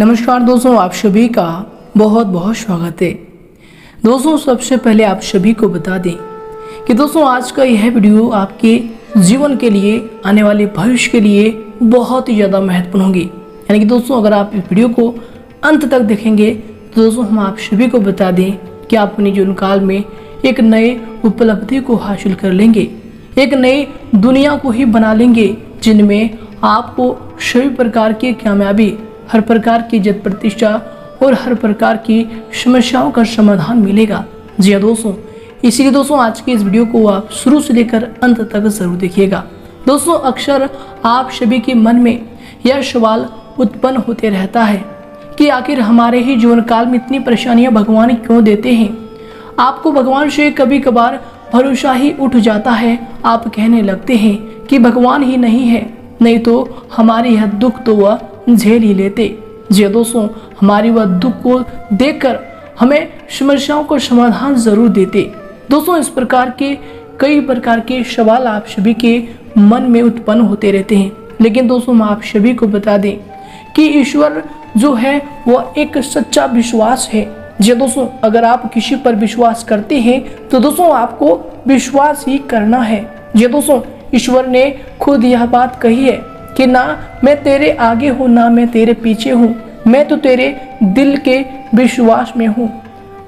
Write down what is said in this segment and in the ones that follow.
नमस्कार दोस्तों, आप सभी का बहुत बहुत स्वागत है। दोस्तों सबसे पहले आप सभी को बता दें कि दोस्तों आज का यह वीडियो आपके जीवन के लिए, आने वाले भविष्य के लिए बहुत ही ज़्यादा महत्वपूर्ण होगी। यानी कि दोस्तों अगर आप इस वीडियो को अंत तक देखेंगे तो दोस्तों हम आप सभी को बता दें कि आप अपने जीवन काल में एक नए उपलब्धि को हासिल कर लेंगे, एक नई दुनिया को ही बना लेंगे जिनमें आपको सभी प्रकार की कामयाबी, हर प्रकार की इज्जत प्रतिष्ठा और हर प्रकार की समस्याओं का समाधान मिलेगा। जी हाँ दोस्तों, इसीलिए दोस्तों आज की इस वीडियो को आप शुरू से लेकर अंत तक जरूर देखिएगा। दोस्तों अक्सर आप सभी के मन में यह सवाल उत्पन्न होते रहता है कि आखिर हमारे ही जीवन काल में इतनी परेशानियां भगवान क्यों देते हैं। आपको भगवान से कभी कभार भरोसा ही उठ जाता है, आप कहने लगते हैं कि भगवान ही नहीं है, नहीं तो हमारे यह दुख तो वह झेल ही लेते। जी दोस्तों, हमारी वह दुख को देखकर हमें समस्याओं को समाधान जरूर देते। दोस्तों इस प्रकार के कई प्रकार के सवाल आप सभी के मन में उत्पन्न होते रहते हैं, लेकिन दोस्तों हम आप सभी को बता दें कि ईश्वर जो है वह एक सच्चा विश्वास है। जी दोस्तों, अगर आप किसी पर विश्वास करते हैं तो दोस्तों आपको विश्वास ही करना है। जी दोस्तों, ईश्वर ने खुद यह बात कही है कि ना मैं तेरे आगे हूँ ना मैं तेरे पीछे हूँ, मैं तो तेरे दिल के विश्वास में हूँ।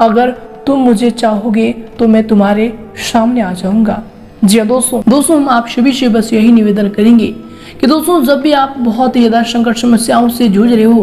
अगर तुम मुझे चाहोगे तो मैं तुम्हारे सामने आ जाऊंगा। जी दोस्तों हम आप सभी से बस यही निवेदन करेंगे कि दोस्तों जब भी आप बहुत ही ज्यादा संकट समस्याओं से जूझ रहे हो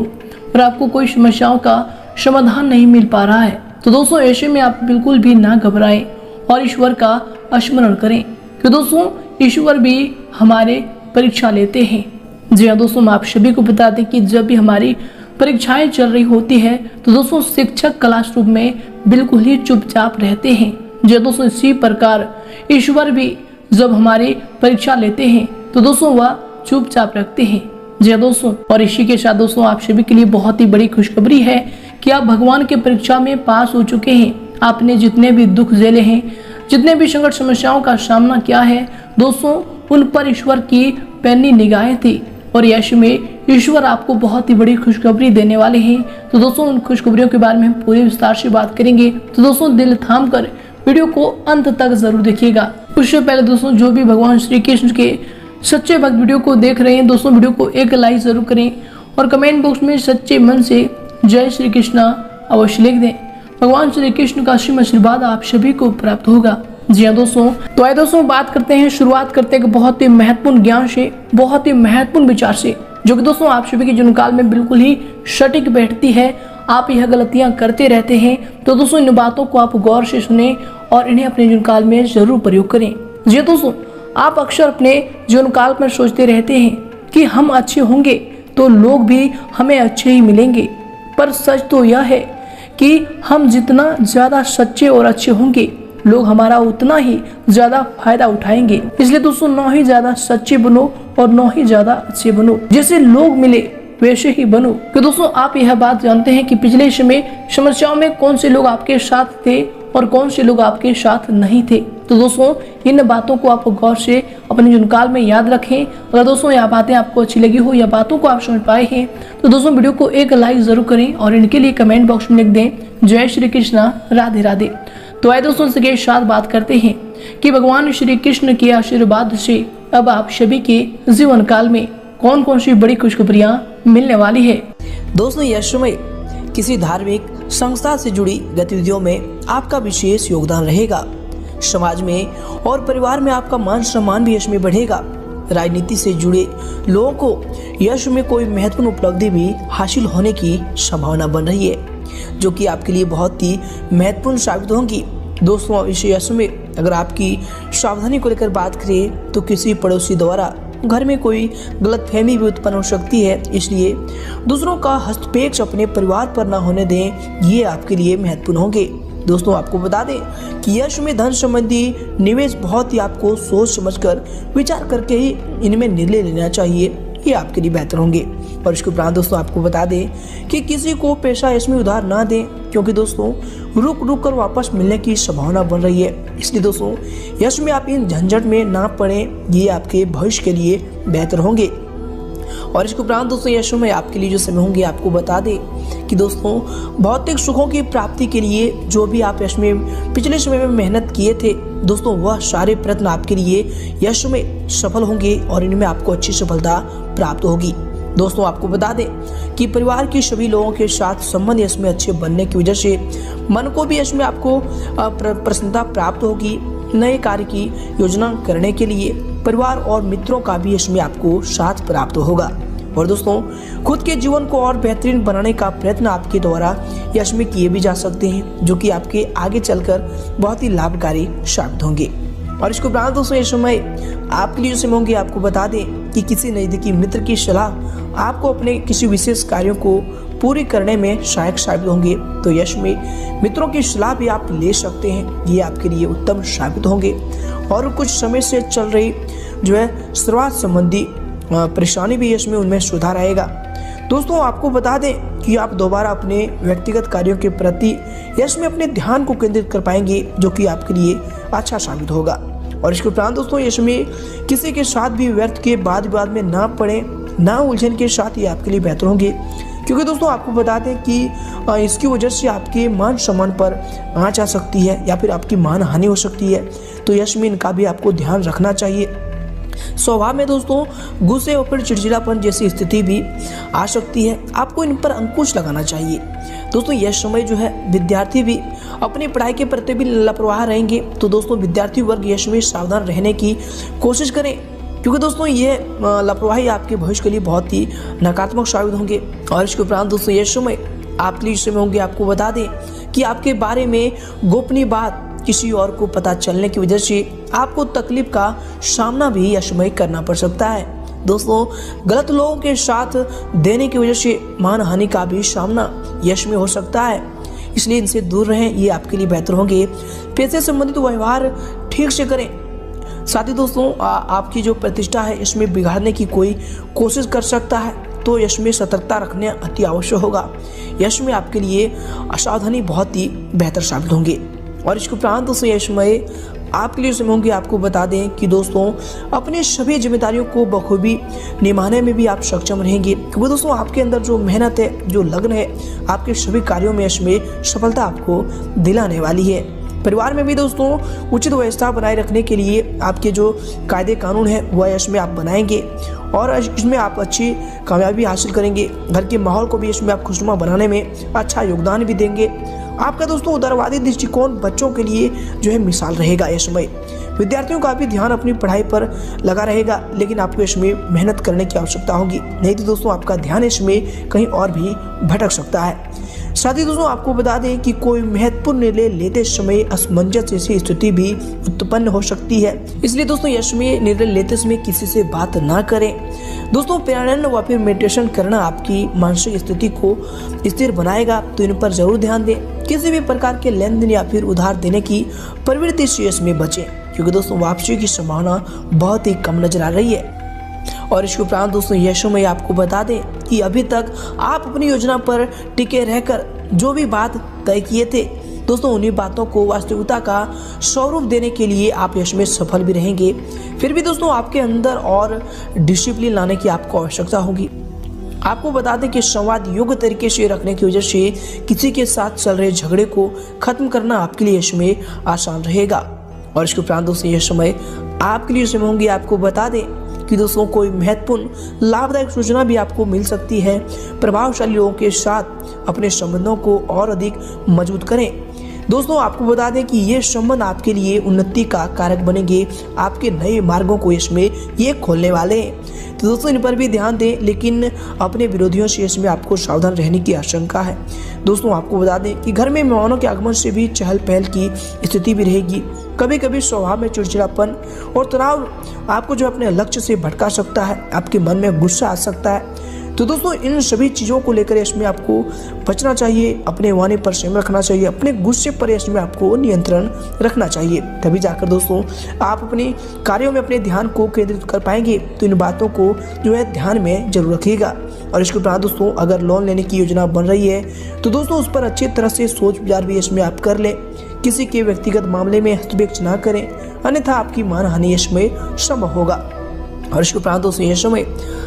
और आपको कोई समस्याओं का समाधान नहीं मिल पा रहा है तो दोस्तों ऐसे में आप बिल्कुल भी ना घबराएं और ईश्वर का स्मरण करें कि दोस्तों ईश्वर भी हमारे परीक्षा लेते हैं। जी हाँ दोस्तों, हम आप सभी को बता दें कि जब भी हमारी परीक्षाएं चल रही होती है तो दोस्तों शिक्षक क्लासरूम में बिल्कुल ही चुपचाप रहते हैं। जी दोस्तों, इसी प्रकार ईश्वर भी जब हमारी परीक्षा लेते हैं तो दोस्तों वह चुपचाप रखते हैं। जी दोस्तों, और इसी के साथ दोस्तों आप सभी के लिए बहुत ही बड़ी खुशखबरी है कि आप भगवान के परीक्षा में पास हो चुके हैं। आपने जितने भी दुख झेले हैं, जितने भी संकट समस्याओं का सामना किया है दोस्तों, उन पर ईश्वर की पैनी निगाहें थी और यश में ईश्वर आपको बहुत ही बड़ी खुशखबरी देने वाले हैं। तो दोस्तों उन खुशखबरियों के बारे में हम पूरे विस्तार से बात करेंगे, तो दोस्तों दिल थाम कर वीडियो को अंत तक जरूर देखिएगा। उससे पहले दोस्तों जो भी भगवान श्री कृष्ण के सच्चे भक्त वीडियो को देख रहे हैं दोस्तों वीडियो को एक लाइक जरूर करें और कमेंट बॉक्स में सच्चे मन से जय श्री कृष्णा अवश्य लिख दें। भगवान श्री कृष्ण का असीम आशीर्वाद आप सभी को प्राप्त होगा। जी हाँ दोस्तों, तो आइए दोस्तों बात करते हैं, शुरुआत करते हैं बहुत ही महत्वपूर्ण ज्ञान से, बहुत ही महत्वपूर्ण विचार से, जो कि दोस्तों आप सभी के जीवन काल में बिल्कुल ही सटीक बैठती है। आप यह गलतियां करते रहते हैं तो दोस्तों इन बातों को आप गौर से सुने और इन्हें अपने जीवन काल में जरूर प्रयोग करें। जी दोस्तों, आप अक्सर अपने जीवन काल में सोचते रहते हैं कि हम अच्छे होंगे तो लोग भी हमें अच्छे ही मिलेंगे, पर सच तो यह है कि हम जितना ज्यादा सच्चे और अच्छे होंगे लोग हमारा उतना ही ज्यादा फायदा उठाएंगे। इसलिए दोस्तों न ही ज्यादा सच्चे बनो और न ही ज्यादा अच्छे बनो, जैसे लोग मिले वैसे ही बनो। कि दोस्तों आप यह बात जानते हैं कि पिछले समय समस्याओं में कौन से लोग आपके साथ थे और कौन से लोग आपके साथ नहीं थे। तो दोस्तों इन बातों को आप गौर से अपने जीवन काल में याद रखें। अगर दोस्तों यह बातें आपको अच्छी लगी हो या बातों को आप समझ पाए हैं तो दोस्तों वीडियो को एक लाइक जरूर करें और इनके लिए कमेंट बॉक्स में लिख दें जय श्री कृष्णा राधे राधे। तो आइए दोस्तों इसके साथ बात करते हैं कि भगवान श्री कृष्ण के आशीर्वाद से अब आप सभी के जीवन काल में कौन कौन सी बड़ी खुशखबरियां मिलने वाली है। दोस्तों यह समय किसी धार्मिक संस्था से जुड़ी गतिविधियों में आपका विशेष योगदान रहेगा। समाज में और परिवार में आपका मान सम्मान भी यश में बढ़ेगा। राजनीति से जुड़े लोगों को यश में कोई महत्वपूर्ण उपलब्धि भी हासिल होने की संभावना बन रही है, जो कि आपके लिए बहुत ही महत्वपूर्ण साबित होंगी। दोस्तों इस यश में अगर आपकी सावधानी को लेकर बात करें तो किसी पड़ोसी द्वारा घर में कोई गलतफहमी भी उत्पन्न हो सकती है, इसलिए दूसरों का हस्तक्षेप अपने परिवार पर न होने दें, ये आपके लिए महत्वपूर्ण होंगे। दोस्तों आपको बता दें कि यश में धन संबंधी निवेश बहुत ही आपको सोच समझकर विचार करके ही इनमें निर्णय लेना चाहिए, ये आपके लिए बेहतर होंगे। और इसके उपरांत दोस्तों आपको बता दें कि किसी को पैसा इसमें उधार ना दें, क्योंकि दोस्तों रुक रुक कर वापस मिलने की संभावना बन रही है। इसलिए दोस्तों यश में आप इन झंझट में ना पड़े, ये आपके भविष्य के लिए बेहतर होंगे। और इसके उपरांत दोस्तों यह समय आपके लिए जो समय होंगे आपको बता दें कि दोस्तों भौतिक सुखों की प्राप्ति के लिए जो भी आप यश में पिछले समय में मेहनत किए थे दोस्तों, वह सारे प्रयत्न आपके लिए यश में सफल होंगे और इनमें आपको अच्छी सफलता प्राप्त होगी। दोस्तों आपको बता दें कि परिवार के सभी लोगों के साथ संबंध यश में अच्छे बनने की वजह से मन को भी यश में आपको प्रसन्नता प्राप्त होगी। नए कार्य की योजना करने के लिए परिवार और मित्रों का भी इसमें आपको साथ प्राप्त होगा। और दोस्तों खुद के जीवन को और बेहतरीन बनाने का प्रयत्न आपके द्वारा यश में किए भी जा सकते हैं, जो कि आपके आगे चलकर बहुत ही लाभकारी साबित होंगे। और इसके उपरांत दोस्तों ये समय आपके लिए जो समय होंगे आपको बता दें कि किसी नज़दीकी मित्र की सलाह आपको अपने किसी विशेष कार्यों को पूरी करने में सहायक साबित होंगे। तो यश में मित्रों की सलाह भी आप ले सकते हैं, ये आपके लिए उत्तम साबित होंगे। और कुछ समय से चल रही जो है शुरुआत संबंधी परेशानी भी यश में उनमें सुधार आएगा। दोस्तों आपको बता दें कि आप दोबारा अपने व्यक्तिगत कार्यों के प्रति यश में अपने ध्यान को केंद्रित कर पाएंगे, जो कि आपके लिए अच्छा साबित होगा। और इसके उपरांत दोस्तों यश में किसी के साथ भी व्यर्थ के वाद विवाद में ना पड़े, ना उलझन के साथ ये आपके लिए बेहतर होंगे, क्योंकि दोस्तों आपको बता दें कि इसकी वजह से आपके मान सम्मान पर आँच आ सकती है या फिर आपकी मान हानि हो सकती है। तो यश में इनका भी आपको ध्यान रखना चाहिए। स्वभाव में दोस्तों गुस्से और फिर चिड़चिड़ापन जैसी स्थिति भी आ सकती है, आपको इन पर अंकुश लगाना चाहिए। दोस्तों यह समय जो है विद्यार्थी भी अपनी पढ़ाई के प्रति भी लापरवाह रहेंगे, तो दोस्तों विद्यार्थी वर्ग यश में सावधान रहने की कोशिश करें, क्योंकि दोस्तों ये लापरवाही आपके भविष्य के लिए बहुत ही नकारात्मक साबित होंगे। और इसके उपरांत दोस्तों यह समय आपके लिए समय होंगे आपको बता दें कि आपके बारे में गोपनीय बात किसी और को पता चलने की वजह से आपको तकलीफ का सामना भी यशमय करना पड़ सकता है। दोस्तों गलत लोगों के साथ देने की वजह से मान हानि का भी सामना यश में हो सकता है, इसलिए इनसे दूर रहें, ये आपके लिए बेहतर होंगे। पैसे संबंधित व्यवहार ठीक से करें। साथ ही दोस्तों आपकी जो प्रतिष्ठा है इसमें बिगाड़ने की कोई कोशिश कर सकता है, तो यश में सतर्कता रखने अति आवश्यक होगा। यश में आपके लिए असावधानी बहुत ही बेहतर साबित होंगे। और इसके उपरांत दोस्तों यह समय आपके लिए समय होंगे आपको बता दें कि दोस्तों अपनी सभी जिम्मेदारियों को बखूबी निभाने में भी आप सक्षम रहेंगे, क्योंकि दोस्तों आपके अंदर जो मेहनत है, जो लगन है, आपके सभी कार्यों में इसमें सफलता आपको दिलाने वाली है। परिवार में भी दोस्तों उचित व्यवस्था बनाए रखने के लिए आपके जो कायदे कानून है वह इसमें आप बनाएंगे और इसमें आप अच्छी कामयाबी हासिल करेंगे। घर के माहौल को भी इसमें आप खुशनुमा बनाने में अच्छा योगदान भी देंगे। आपका दोस्तों उदारवादी दृष्टिकोण बच्चों के लिए जो है मिसाल रहेगा। यह समय विद्यार्थियों का भी ध्यान अपनी पढ़ाई पर लगा रहेगा, लेकिन आपको इसमें मेहनत करने की आवश्यकता होगी, नहीं तो दोस्तों आपका ध्यान इसमें कहीं और भी भटक सकता है। साथ ही दोस्तों आपको बता दें कि कोई महत्वपूर्ण निर्णय लेते समय असमंजस जैसी स्थिति भी उत्पन्न हो सकती है, इसलिए दोस्तों यश में निर्णय लेते समय किसी से बात ना करें। दोस्तों प्राणायाम व फिर मेडिटेशन करना आपकी मानसिक स्थिति को स्थिर बनाएगा, तो इन पर जरूर ध्यान दें। किसी भी प्रकार के लेन देन या फिर उधार देने की प्रवृत्ति से इसमें बचें, क्योंकि दोस्तों वापसी की संभावना बहुत ही कम नजर आ रही है। और इसके उपरांत दोस्तों यशो में आपको बता दें कि अभी तक आप अपनी योजना पर टिके रहकर जो भी बात तय किए थे दोस्तों, उन्हीं बातों को वास्तविकता का स्वरूप देने के लिए आप यश में सफल भी रहेंगे। फिर भी दोस्तों आपके अंदर और डिसिप्लिन लाने की आपको आवश्यकता होगी। आपको बता दें कि संवाद योग्य तरीके से रखने की वजह से किसी के साथ चल रहे झगड़े को खत्म करना आपके लिए यश में आसान रहेगा। और इसके उपरांत दोस्तों यह समय आपके लिए समय होंगे आपको बता दें कि दोस्तों कोई महत्वपूर्ण लाभदायक सूचना भी आपको मिल सकती है। प्रभावशाली लोगों के साथ अपने संबंधों को और अधिक मजबूत करें। दोस्तों आपको बता दें कि ये संबंध आपके लिए उन्नति का कारक बनेंगे, आपके नए मार्गों को इसमें ये खोलने वाले हैं। तो दोस्तों इन पर भी ध्यान दें, लेकिन अपने विरोधियों से इसमें आपको सावधान रहने की आशंका है। दोस्तों आपको बता दें कि घर में मेहमानों के आगमन से भी चहल पहल की स्थिति भी रहेगी। कभी कभी स्वभाव में चिड़चिड़ापन और तनाव आपको जो अपने लक्ष्य से भटका सकता है, आपके मन में गुस्सा आ सकता है। तो दोस्तों इन सभी चीज़ों को लेकर इसमें आपको बचना चाहिए, अपने वाणी पर संयम रखना चाहिए, अपने गुस्से पर इसमें आपको नियंत्रण रखना चाहिए। तभी जाकर दोस्तों आप अपने कार्यों में अपने ध्यान को केंद्रित कर पाएंगे। तो इन बातों को जो है ध्यान में जरूर रखिएगा। और इसके उपरांत दोस्तों अगर लोन लेने की योजना बन रही है तो दोस्तों उस पर अच्छी तरह से सोच विचार भी इसमें आप कर लें। किसी के व्यक्तिगत मामले में हस्तक्षेप ना करें, अन्यथा आपकी मानहानि इसमें संभव होगा। और इसके उपरांत दोस्तों यह समय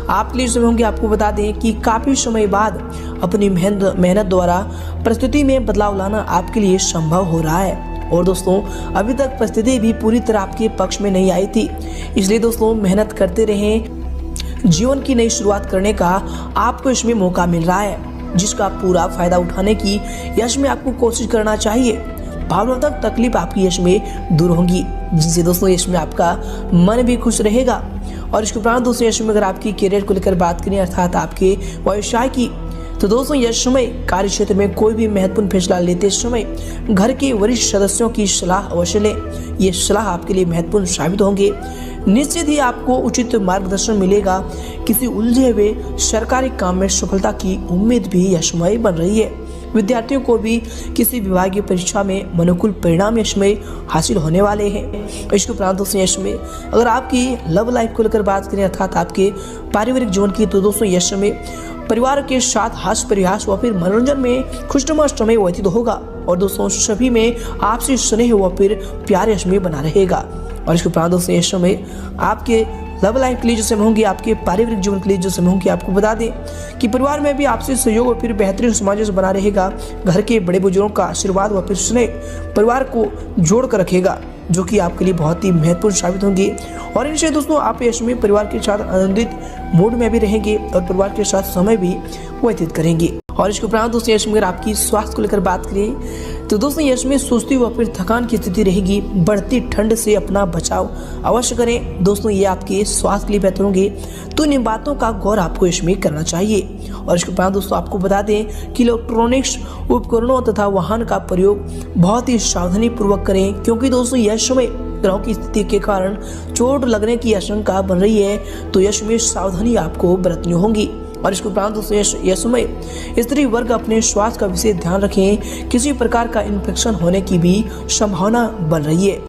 आपके लिए समय होंगे। आपको बता दें कि काफ़ी समय बाद अपनी मेहनत द्वारा परिस्थिति में बदलाव लाना आपके लिए संभव हो रहा है। और दोस्तों अभी तक परिस्थिति भी पूरी तरह आपके पक्ष में नहीं आई थी, इसलिए दोस्तों मेहनत करते रहें। जीवन की नई शुरुआत करने का आपको इसमें मौका मिल रहा है, जिसका पूरा फायदा उठाने की यश में आपको कोशिश करना चाहिए। भावनात्मक तकलीफ आपकी यश में दूर होंगी, जिससे दोस्तों यश में आपका मन भी खुश रहेगा। और इसके उपरांत दोस्तों यश में अगर आपकी करियर को लेकर बात करें, अर्थात आपके व्यवसाय की, तो दोस्तों यश समय कार्य क्षेत्र में कोई भी महत्वपूर्ण फैसला लेते समय घर के वरिष्ठ सदस्यों की सलाह अवश्य लें। ये सलाह आपके लिए महत्वपूर्ण साबित होंगे। निश्चित ही आपको उचित मार्गदर्शन मिलेगा। किसी उलझे हुए सरकारी काम में सफलता की उम्मीद भी यशमय बन रही है। विद्यार्थियों को भी किसी विभागीय परीक्षा में अनुकूल परिणाम यशमय हासिल होने वाले हैं। इसके उपरांत दोस्तों यशमय अगर आपकी लव लाइफ को लेकर बात करें, अर्थात आपके पारिवारिक जीवन की, तो दोस्तों यशमय परिवार के साथ हास्य परिहास व फिर मनोरंजन में खुशनुमा समय व्यतीत होगा। और दोस्तों सभी में आपसी स्नेह व फिर प्यार यशमय बना रहेगा। और इसके उपरांत दोस्तों यश समय आपके लव लाइफ के लिए जो समय होंगे, आपके पारिवारिक जीवन के लिए जो समय होंगे, आपको बता दें कि परिवार में भी आपसी सहयोग और फिर बेहतरीन सामंजस्य बना रहेगा। घर के बड़े बुजुर्गों का आशीर्वाद व फिर स्नेह परिवार को जोड़ कर रखेगा, जो कि आपके लिए बहुत ही महत्वपूर्ण साबित होंगे। और इनसे दोस्तों आप यश में परिवार के साथ आनंदित मूड में भी रहेंगे और परिवार के साथ समय भी व्यतीत करेंगे। और इसके उपरांत दोस्तों यश में अगर आपकी स्वास्थ्य को लेकर बात करें, तो दोस्तों यश में सुस्ती व फिर थकान की स्थिति रहेगी। बढ़ती ठंड से अपना बचाव अवश्य करें। दोस्तों ये आपके स्वास्थ्य के लिए बेहतर होंगे, तो इन बातों का गौर आपको इसमें करना चाहिए। और इसके उपरांत दोस्तों आपको बता दें कि इलेक्ट्रॉनिक्स उपकरणों तथा वाहन का प्रयोग बहुत ही सावधानी पूर्वक करें, क्योंकि दोस्तों यह समय ग्रहों की स्थिति के कारण चोट लगने की आशंका बन रही है, तो यश में सावधानी आपको बरतनी होगी। और इसके उपरांत दोस्तों यह समय स्त्री वर्ग अपने स्वास्थ्य का विशेष ध्यान रखें। किसी प्रकार का इन्फेक्शन होने की भी संभावना बन रही है।